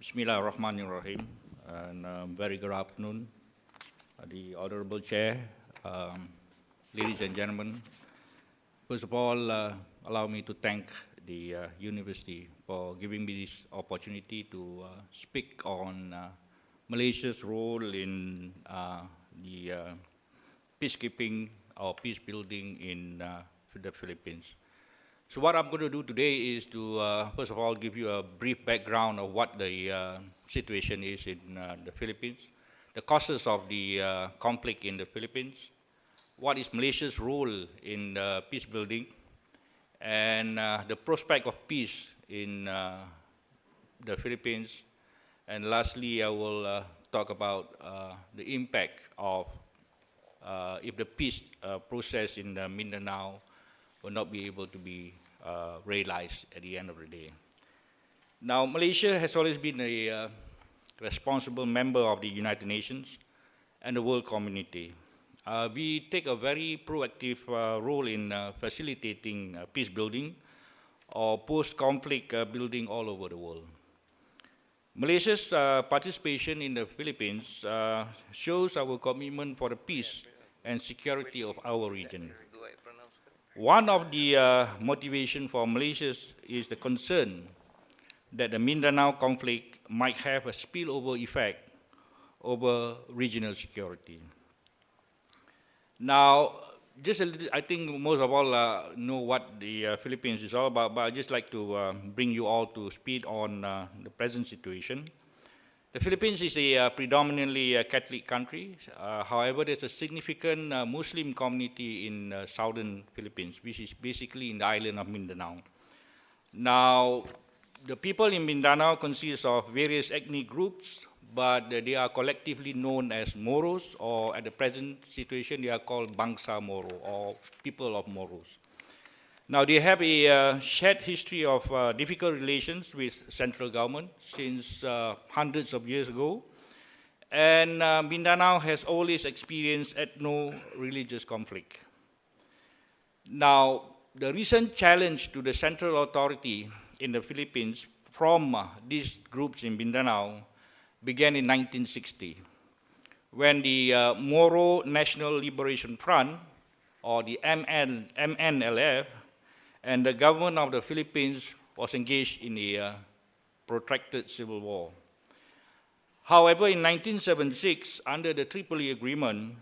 Bismillahirrahmanirrahim, and very good afternoon, the Honorable Chair, ladies and gentlemen. First of all, allow me to thank the university for giving me this opportunity to speak on Malaysia's role in the peacekeeping or peace building in the Philippines. So what I'm going to do today is to, first of all, give you a brief background of what the situation is in the Philippines, the causes of the conflict in the Philippines, what is Malaysia's role in peace building, and the prospect of peace in the Philippines. And lastly, I will talk about the impact of if the peace process in Mindanao will not be able to be realized at the end of the day. Now, Malaysia has always been a responsible member of the United Nations and the world community. We take a very proactive role in facilitating peace building or post-conflict building all over the world. Malaysia's participation in the Philippines shows our commitment for the peace and security of our region. One of the motivation for Malaysia is the concern that the Mindanao conflict might have a spillover effect over regional security. Now, just a little, I think most of all know what the Philippines is all about, but I'd just like to bring you all to speed on the present situation. The Philippines is a predominantly Catholic country. However, there's a significant Muslim community in southern Philippines, which is basically in the island of Mindanao. Now, the people in Mindanao consist of various ethnic groups, but they are collectively known as Moros, or at the present situation, they are called Bangsa Moro, or people of Moros. Now, they have a shared history of difficult relations with central government since hundreds of years ago. And Mindanao has always experienced ethno-religious conflict. Now, the recent challenge to the central authority in the Philippines from these groups in Mindanao began in 1960, when the Moro National Liberation Front, or the MNLF, and the government of the Philippines was engaged in a protracted civil war. However, in 1976, under the Tripoli Agreement,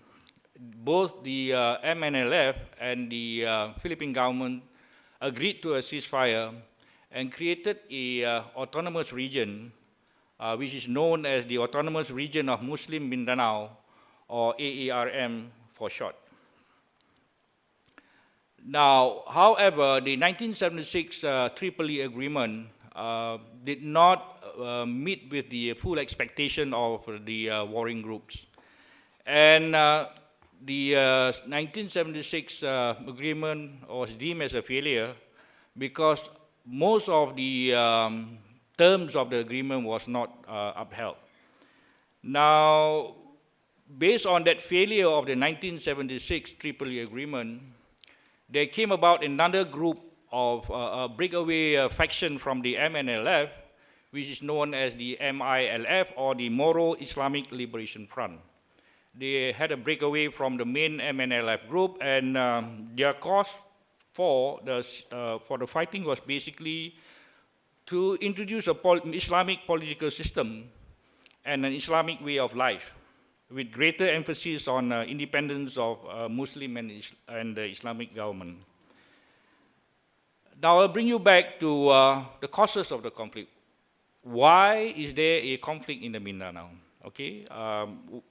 both the MNLF and the Philippine government agreed to a ceasefire and created an autonomous region, which is known as the Autonomous Region of Muslim Mindanao, or AARM for short. Now, however, the 1976 Tripoli Agreement did not meet with the full expectation of the warring groups. And the 1976 agreement was deemed as a failure because most of the terms of the agreement was not upheld. Now, based on that failure of the 1976 Tripoli Agreement, there came about another group of a breakaway faction from the MNLF, which is known as the MILF, or the Moro Islamic Liberation Front. They had a breakaway from the main MNLF group, and their cause for the fighting was basically to introduce a Islamic political system and an Islamic way of life, with greater emphasis on independence of Muslim and the Islamic government. Now I'll bring you back to the causes of the conflict. Why is there a conflict in the Mindanao? Okay,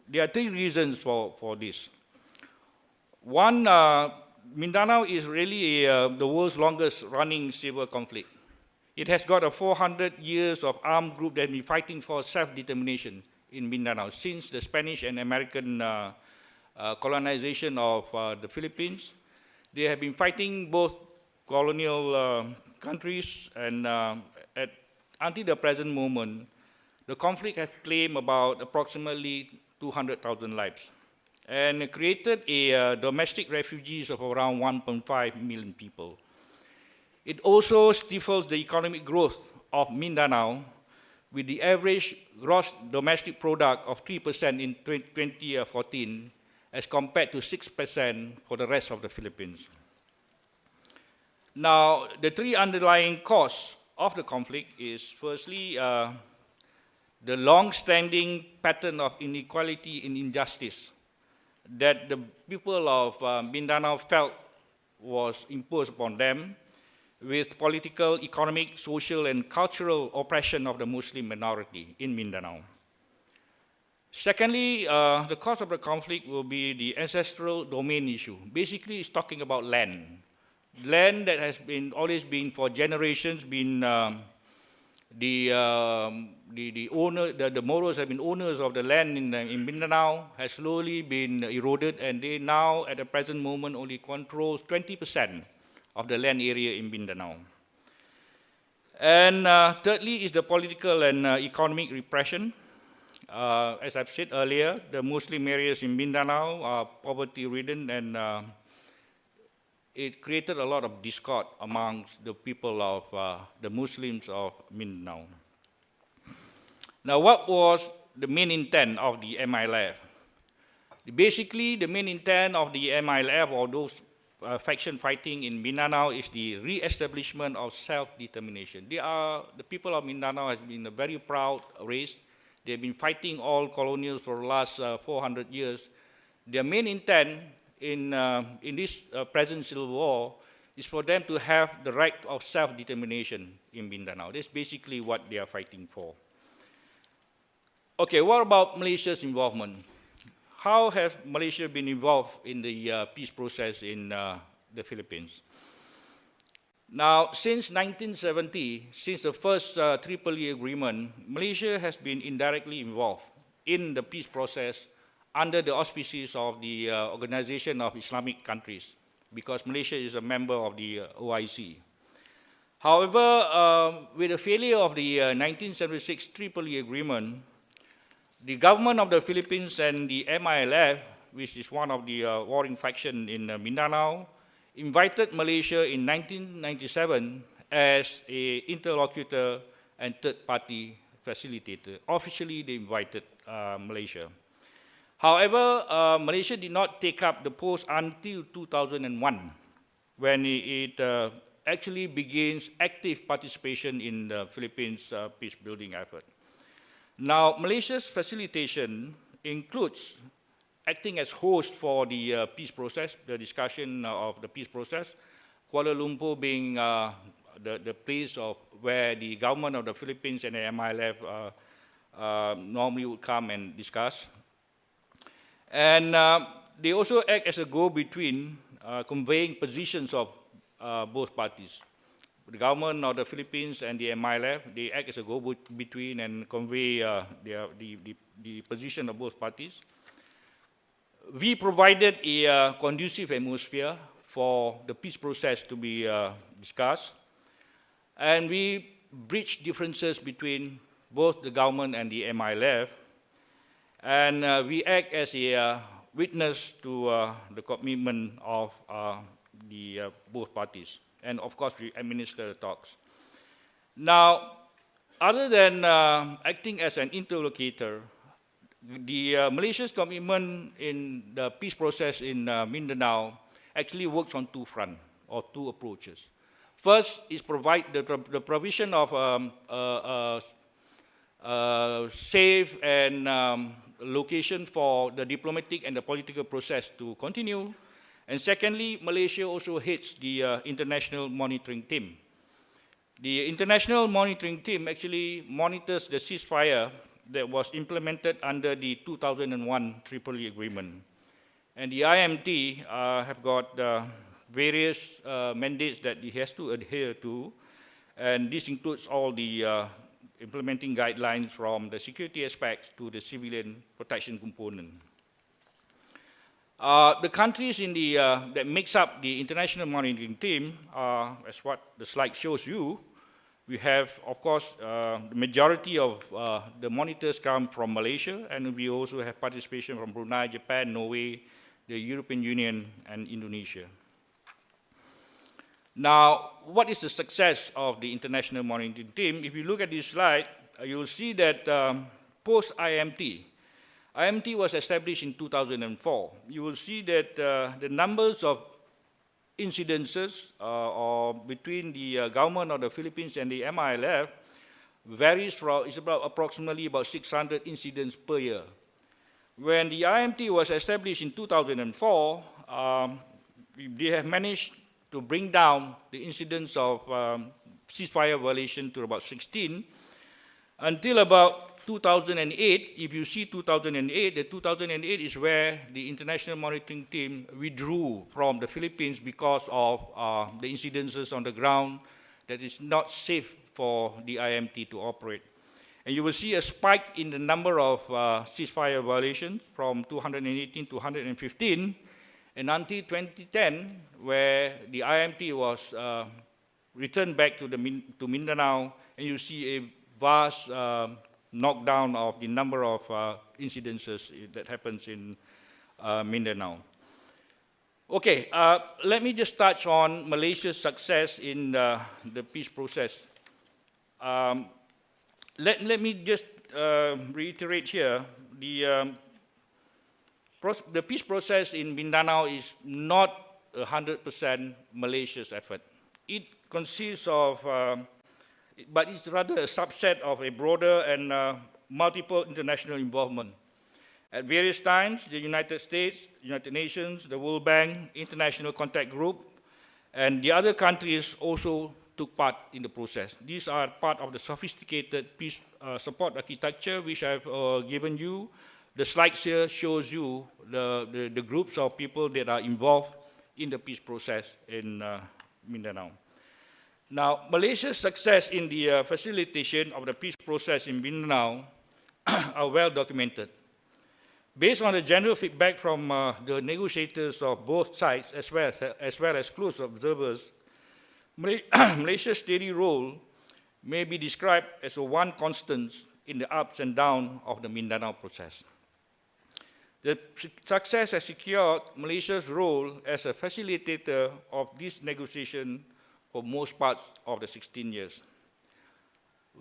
there are three reasons for this. One, Mindanao is really the world's longest running civil conflict. It has got a 400 years of armed group that has been fighting for self-determination in Mindanao since the Spanish and American colonization of the Philippines. They have been fighting both colonial countries, and until the present moment, the conflict has claimed about approximately 200,000 lives and created a domestic refugees of around 1.5 million people. It also stifles the economic growth of Mindanao, with the average gross domestic product of 3% in 2014 as compared to 6% for the rest of the Philippines. Now, the three underlying causes of the conflict is firstly, the long-standing pattern of inequality and injustice that the people of Mindanao felt was imposed upon them with political, economic, social, and cultural oppression of the Muslim minority in Mindanao. Secondly, the cause of the conflict will be the ancestral domain issue. Basically, it's talking about land. Land that has always been for generations been the Moros have been owners of the land in Mindanao, has slowly been eroded, and they now, at the present moment, only controls 20% of the land area in Mindanao. And thirdly is the political and economic repression. As I've said earlier, the Muslim areas in Mindanao are poverty-ridden, and it created a lot of discord amongst the people of the Muslims of Mindanao. Now, what was the main intent of the MILF? Basically, the main intent of the MILF or those faction fighting in Mindanao is the re-establishment of self-determination. The people of Mindanao has been a very proud race. They've been fighting all colonials for the last 400 years. Their main intent in this present civil war is for them to have the right of self-determination in Mindanao. That's basically what they are fighting for. Okay, what about Malaysia's involvement? How has Malaysia been involved in the peace process in the Philippines? Now, since 1970, since the first EEE agreement, Malaysia has been indirectly involved in the peace process under the auspices of the Organization of Islamic Countries, because Malaysia is a member of the OIC. However, with the failure of the 1976 EEE agreement, the government of the Philippines and the MILF, which is one of the warring factions in Mindanao, invited Malaysia in 1997 as an interlocutor and third-party facilitator. Officially, they invited Malaysia. However, Malaysia did not take up the post until 2001, when it actually begins active participation in the Philippines peace-building effort. Now, Malaysia's facilitation includes acting as host for the peace process, the discussion of the peace process, Kuala Lumpur being the place of where the government of the Philippines and the MILF normally would come and discuss. And they also act as a go-between, conveying positions of both parties. The government of the Philippines and the MILF, they act as a go-between and convey the position of both parties. We provided a conducive atmosphere for the peace process to be discussed, and we bridged differences between both the government and the MILF, and we act as a witness to the commitment of the both parties. And of course, we administer the talks. Now, other than acting as an interlocutor, the Malaysia's commitment in the peace process in Mindanao actually works on two fronts, or two approaches. First is provide the provision of safe and location for the diplomatic and the political process to continue. And secondly, Malaysia also heads the International Monitoring Team. The International Monitoring Team actually monitors the ceasefire that was implemented under the 2001 EEE agreement. And the IMT have got various mandates that it has to adhere to, and this includes all the implementing guidelines from the security aspects to the civilian protection component. The countries in the, that makes up the International Monitoring Team, as what the slide shows you, we have, of course, the majority of the monitors come from Malaysia, and we also have participation from Brunei, Japan, Norway, the European Union, and Indonesia. Now, what is the success of the International Monitoring Team? If you look at this slide, you will see that post-IMT, IMT was established in 2004. You will see that the numbers of incidences or between the government of the Philippines and the MILF varies from, it's about approximately about 600 incidents per year. When the IMT was established in 2004, they have managed to bring down the incidence of ceasefire violation to about 16, until about 2008. If you see 2008, the 2008 is where the International Monitoring Team withdrew from the Philippines because of the incidences on the ground that is not safe for the IMT to operate. And you will see a spike in the number of ceasefire violations from 218 to 115, and until 2010, where the IMT was returned back to Mindanao, and you see a vast knockdown of the number of incidences that happens in Mindanao. Okay, let me just touch on Malaysia's success in the peace process. Let me just reiterate here, the peace process in Mindanao is not 100% Malaysia's effort. It consists of, but it's rather a subset of a broader and multiple international involvement. At various times, the United States, United Nations, the World Bank, International Contact Group, and the other countries also took part in the process. These are part of the sophisticated peace support architecture which I've given you. The slides here shows you the groups of people that are involved in the peace process in Mindanao. Now, Malaysia's success in the facilitation of the peace process in Mindanao are well documented. Based on the general feedback from the negotiators of both sides, as well as close observers, Malaysia's steady role may be described as a one constant in the ups and downs of the Mindanao process. The success has secured Malaysia's role as a facilitator of this negotiation for most parts of the 16 years.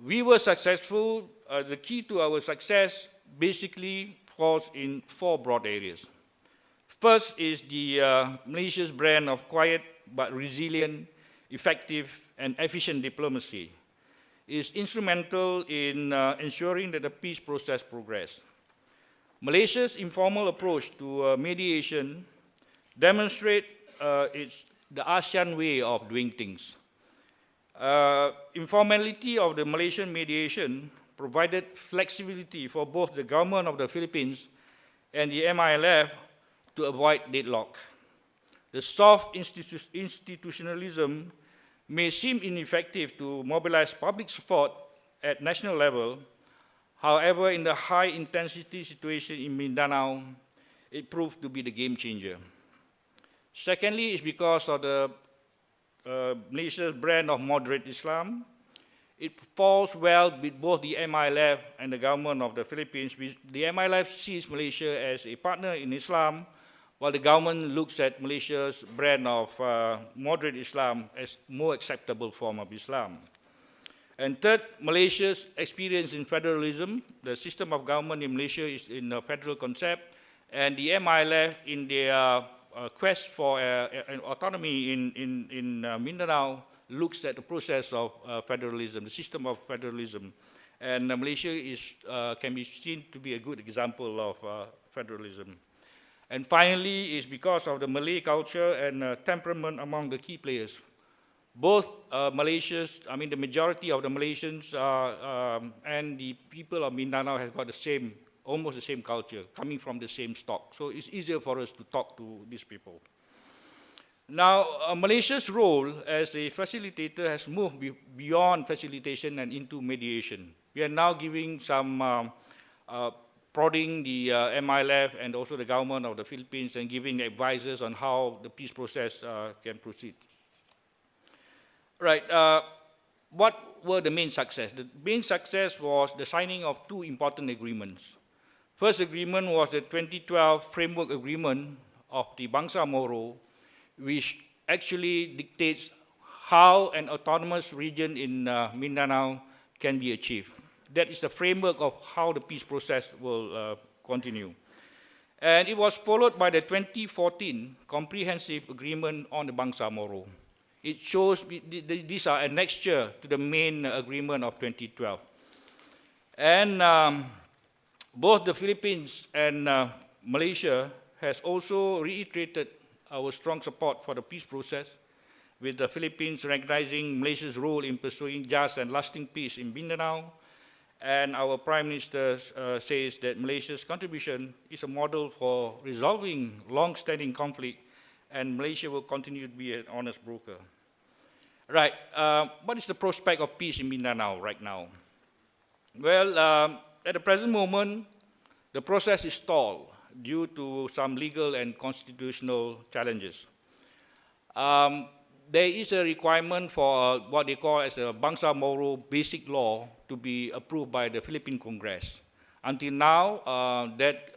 We were successful. The key to our success basically falls in four broad areas. First is the Malaysia's brand of quiet but resilient, effective and efficient diplomacy is instrumental in ensuring that the peace process progress. Malaysia's informal approach to mediation demonstrates the ASEAN way of doing things. Informality of the Malaysian mediation provided flexibility for both the government of the Philippines and the MILF to avoid deadlock. The soft institutionalism may seem ineffective to mobilize public support at national level. However, in the high-intensity situation in Mindanao, it proved to be the game changer. Secondly, it's because of the Malaysia's brand of moderate Islam. It falls well with both the MILF and the government of the Philippines. The MILF sees Malaysia as a partner in Islam, while the government looks at Malaysia's brand of moderate Islam as more acceptable form of Islam. And third, Malaysia's experience in federalism. The system of government in Malaysia is in a federal concept, and the MILF in their quest for an autonomy in Mindanao looks at the process of federalism, the system of federalism. And Malaysia can be seen to be a good example of federalism. And finally, it's because of the Malay culture and temperament among the key players. Both the majority of the Malaysians and the people of Mindanao have got almost the same culture, coming from the same stock. So it's easier for us to talk to these people. Now, Malaysia's role as a facilitator has moved beyond facilitation and into mediation. We are now giving some prodding the MILF and also the government of the Philippines and giving advices on how the peace process can proceed. Right, what were the main success? The main success was the signing of two important agreements. First agreement was the 2012 Framework Agreement of the Bangsa Moro, which actually dictates how an autonomous region in Mindanao can be achieved. That is the framework of how the peace process will continue. And it was followed by the 2014 Comprehensive Agreement on the Bangsa Moro. It shows these are an annexure to the main agreement of 2012. And both the Philippines and Malaysia has also reiterated our strong support for the peace process, with the Philippines recognizing Malaysia's role in pursuing just and lasting peace in Mindanao. And our Prime Minister says that Malaysia's contribution is a model for resolving long-standing conflict, and Malaysia will continue to be an honest broker. Right, what is the prospect of peace in Mindanao right now? Well, at the present moment, the process is stalled due to some legal and constitutional challenges. There is a requirement for what they call as a Bangsa Moro Basic Law to be approved by the Philippine Congress. Until now, that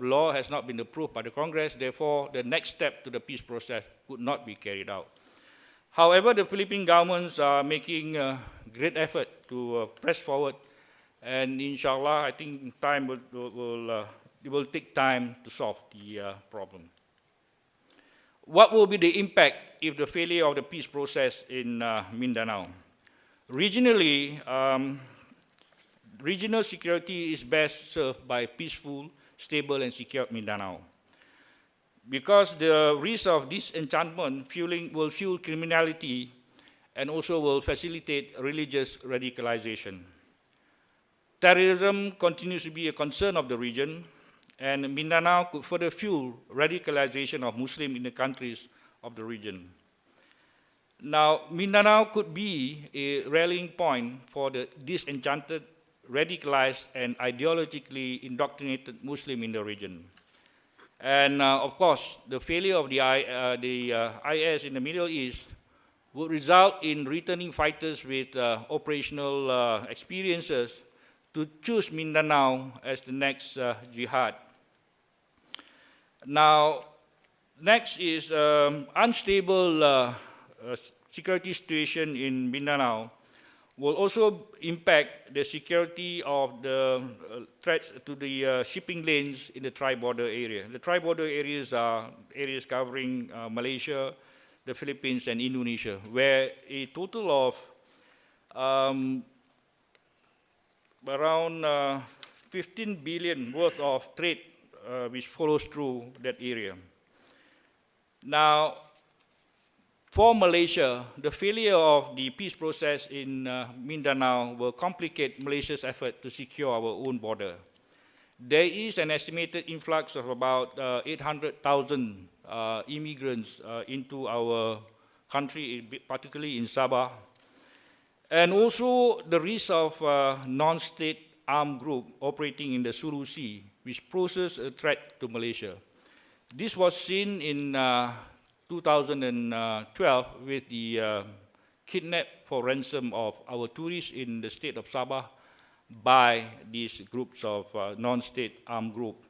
law has not been approved by the Congress, therefore the next step to the peace process could not be carried out. However, the Philippine governments are making great effort to press forward, and inshallah, I think time it will take time to solve the problem. What will be the impact if the failure of the peace process in Mindanao? Regionally, regional security is best served by peaceful, stable, and secure Mindanao. Because the risk of disenchantment will fuel criminality and also will facilitate religious radicalization. Terrorism continues to be a concern of the region, and Mindanao could further fuel radicalization of Muslims in the countries of the region. Now, Mindanao could be a rallying point for the disenchanted, radicalized, and ideologically indoctrinated Muslims in the region. And of course, the failure of the IS in the Middle East would result in returning fighters with operational experiences to choose Mindanao as the next jihad. Now, next is unstable security situation in Mindanao will also impact the security of the threats to the shipping lanes in the tri-border area. The tri-border areas are areas covering Malaysia, the Philippines, and Indonesia, where a total of around 15 billion worth of trade which follows through that area. Now, for Malaysia, the failure of the peace process in Mindanao will complicate Malaysia's effort to secure our own border. There is an estimated influx of about 800,000 immigrants into our country, particularly in Sabah. And also the risk of non-state armed group operating in the Sulu Sea, which poses a threat to Malaysia. This was seen in 2012 with the kidnap for ransom of our tourists in the state of Sabah by these groups of non-state armed group.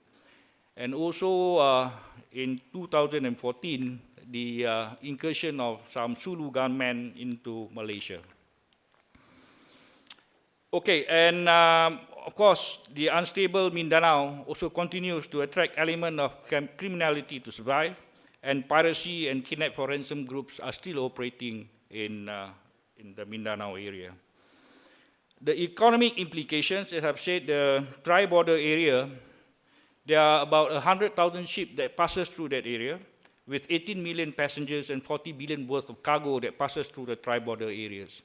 And also in 2014, the incursion of some Sulu gunmen into Malaysia. Okay, and of course, the unstable Mindanao also continues to attract elements of criminality to survive, and piracy and kidnap for ransom groups are still operating in the Mindanao area. The economic implications, as I've said, the tri-border area, there are about 100,000 ships that passes through that area, with 18 million passengers and 40 billion worth of cargo that passes through the tri-border areas.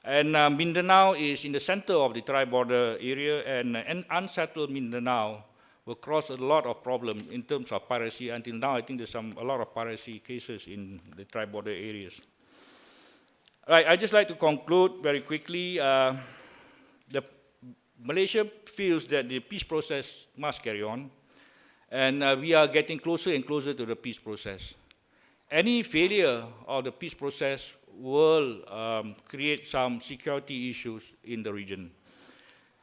And Mindanao is in the center of the tri-border area, and an unsettled Mindanao will cause a lot of problems in terms of piracy. Until now, I think there's a lot of piracy cases in the tri-border areas. Right, I'd just like to conclude very quickly. Malaysia feels that the peace process must carry on, and we are getting closer and closer to the peace process. Any failure of the peace process will create some security issues in the region.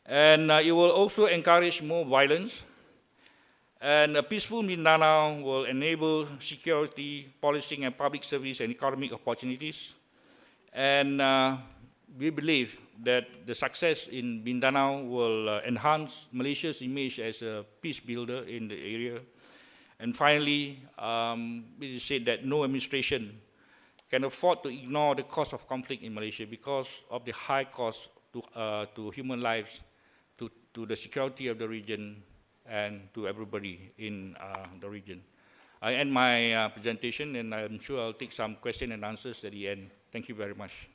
And it will also encourage more violence. And a peaceful Mindanao will enable security, policing, and public service and economic opportunities. And we believe that the success in Mindanao will enhance Malaysia's image as a peace builder in the area. And finally, it is said that no administration can afford to ignore the cost of conflict in Malaysia because of the high cost to human lives, to the security of the region, and to everybody in the region. I end my presentation, and I'm sure I'll take some questions and answers at the end. Thank you very much.